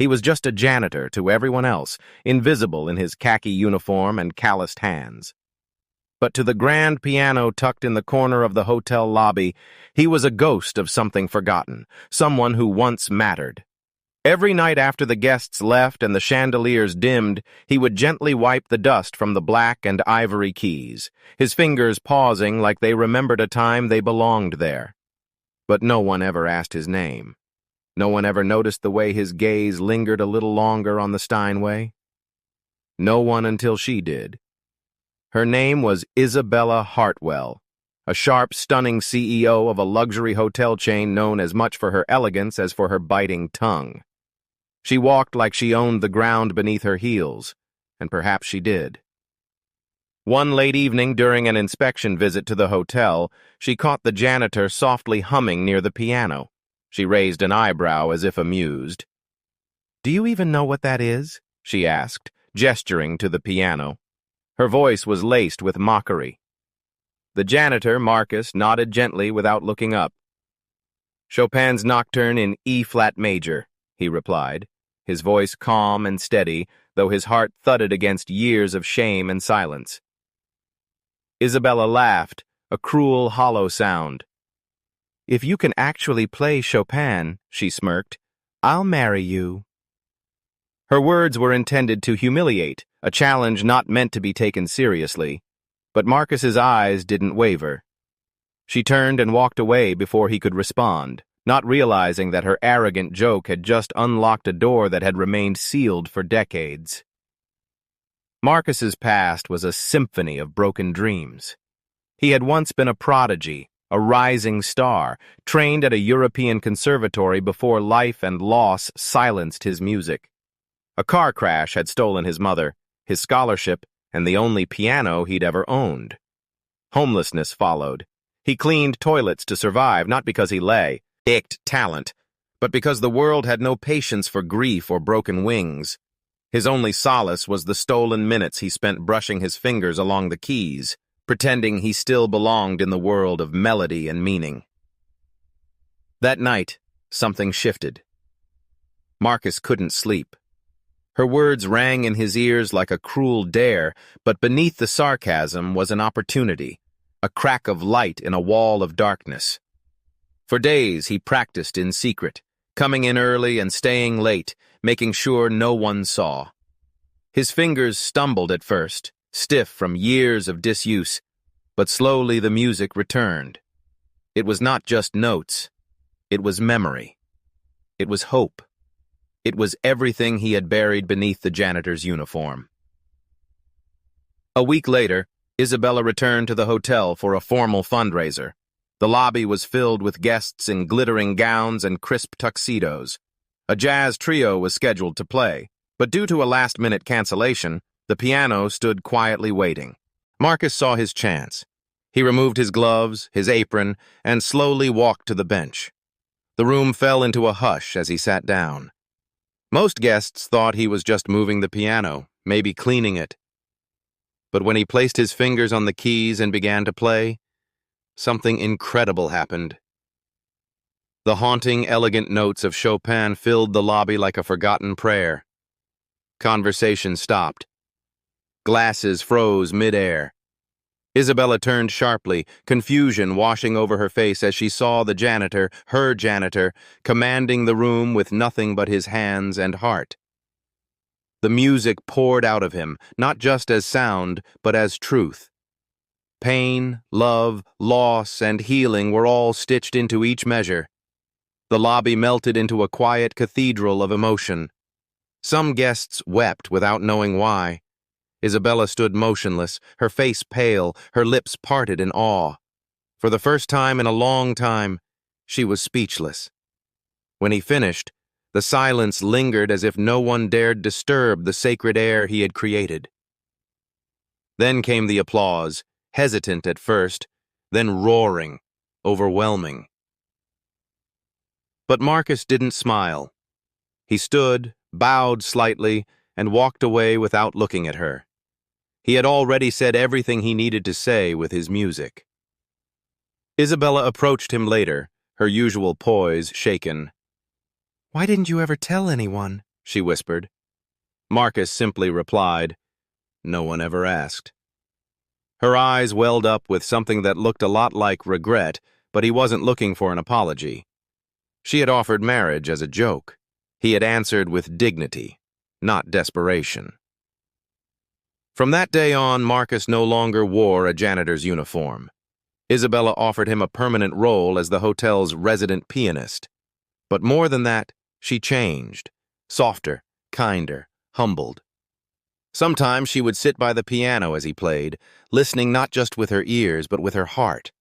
He was just a janitor to everyone else, invisible in his khaki uniform and calloused hands. But to the grand piano tucked in the corner of the hotel lobby, he was a ghost of something forgotten, someone who once mattered. Every night after the guests left and the chandeliers dimmed, he would gently wipe the dust from the black and ivory keys, his fingers pausing like they remembered a time they belonged there. But no one ever asked his name. No one ever noticed the way his gaze lingered a little longer on the Steinway. No one until she did. Her name was Isabella Hartwell, a sharp, stunning CEO of a luxury hotel chain known as much for her elegance as for her biting tongue. She walked like she owned the ground beneath her heels, and perhaps she did. One late evening during an inspection visit to the hotel, she caught the janitor softly humming near the piano. She raised an eyebrow as if amused. "Do you even know what that is?" she asked, gesturing to the piano. Her voice was laced with mockery. The janitor, Marcus, nodded gently without looking up. "Chopin's Nocturne in E-flat major," he replied, his voice calm and steady, though his heart thudded against years of shame and silence. Isabella laughed, a cruel, hollow sound. "If you can actually play Chopin," she smirked, "I'll marry you." Her words were intended to humiliate, a challenge not meant to be taken seriously, but Marcus's eyes didn't waver. She turned and walked away before he could respond, not realizing that her arrogant joke had just unlocked a door that had remained sealed for decades. Marcus's past was a symphony of broken dreams. He had once been a prodigy, a rising star, trained at a European conservatory before life and loss silenced his music. A car crash had stolen his mother, his scholarship, and the only piano he'd ever owned. Homelessness followed. He cleaned toilets to survive, not because he lacked talent, but because the world had no patience for grief or broken wings. His only solace was the stolen minutes he spent brushing his fingers along the keys, pretending he still belonged in the world of melody and meaning. That night, something shifted. Marcus couldn't sleep. Her words rang in his ears like a cruel dare, but beneath the sarcasm was an opportunity, a crack of light in a wall of darkness. For days he practiced in secret, coming in early and staying late, making sure no one saw. His fingers stumbled at first, stiff from years of disuse, but slowly the music returned. It was not just notes. It was memory. It was hope. It was everything he had buried beneath the janitor's uniform. A week later, Isabella returned to the hotel for a formal fundraiser. The lobby was filled with guests in glittering gowns and crisp tuxedos. A jazz trio was scheduled to play, but due to a last-minute cancellation, the piano stood quietly waiting. Marcus saw his chance. He removed his gloves, his apron, and slowly walked to the bench. The room fell into a hush as he sat down. Most guests thought he was just moving the piano, maybe cleaning it. But when he placed his fingers on the keys and began to play, something incredible happened. The haunting, elegant notes of Chopin filled the lobby like a forgotten prayer. Conversation stopped. Glasses froze mid-air. Isabella turned sharply, confusion washing over her face as she saw the janitor, her janitor, commanding the room with nothing but his hands and heart. The music poured out of him, not just as sound, but as truth. Pain, love, loss, and healing were all stitched into each measure. The lobby melted into a quiet cathedral of emotion. Some guests wept without knowing why. Isabella stood motionless, her face pale, her lips parted in awe. For the first time in a long time, she was speechless. When he finished, the silence lingered as if no one dared disturb the sacred air he had created. Then came the applause, hesitant at first, then roaring, overwhelming. But Marcus didn't smile. He stood, bowed slightly, and walked away without looking at her. He had already said everything he needed to say with his music. Isabella approached him later, her usual poise shaken. "Why didn't you ever tell anyone?" she whispered. Marcus simply replied, "No one ever asked." Her eyes welled up with something that looked a lot like regret, but he wasn't looking for an apology. She had offered marriage as a joke. He had answered with dignity, not desperation. From that day on, Marcus no longer wore a janitor's uniform. Isabella offered him a permanent role as the hotel's resident pianist. But more than that, she changed. Softer, kinder, humbled. Sometimes she would sit by the piano as he played, listening not just with her ears but with her heart.